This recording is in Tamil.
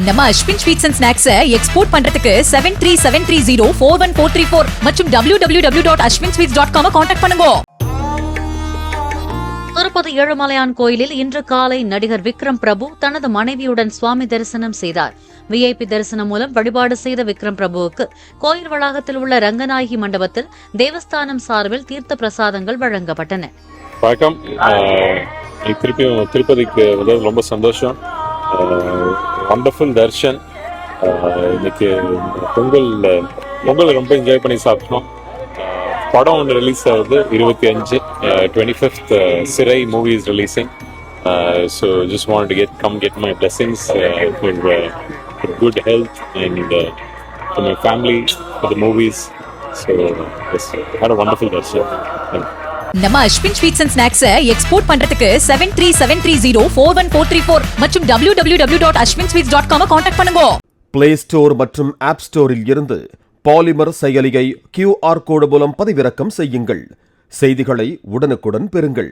நம்ம Ashwin sweets and snacks export பண்றதுக்கு 7373041434 மற்றும் www.ashwinsweets.com கான்டாக்ட் பண்ணுங்க. திருப்பதி ஏழுமலையான் கோயிலில் இன்று காலை நடிகர் விக்ரம் பிரபு தனது மனைவியுடன் சுவாமி தரிசனம் செய்தார். VIP தரிசனம் மூலம் வழிபாடு செய்த விக்ரம் பிரபுவுக்கு கோயில் வளாகத்தில் உள்ள ரங்கநாயகி மண்டபத்தில் தேவஸ்தானம் சார்பில் தீர்த்த பிரசாதங்கள் வழங்கப்பட்டன. வணக்கம். திருப்பியும் திருப்பதிக்கு வந்து ரொம்ப சந்தோஷம். வண்டர்ஃபுல் தர்ஷன். இன்னைக்கு பொங்கல் ரொம்ப என்ஜாய் பண்ணி சாப்பிட்டோம். படம் ஒன்று ரிலீஸ் ஆகுது 25th சிறை movie is releasing. So just wanted to come get my blessings for good health and for my family, for the movies. So yes, had a wonderful darshan. நம்ம Ashwin sweets and snacks export பண்றதுக்கு 7373041434 மற்றும் www.ashwinsweets.com கான்டாக்ட் பண்ணுங்க. பிளே ஸ்டோர் மற்றும் ஆப் ஸ்டோரில் இருந்து பாலிமர் செயலியை QR கோடு மூலம் பதிவிறக்கம் செய்யுங்கள். செய்திகளை உடனுக்குடன் பெறுங்கள்.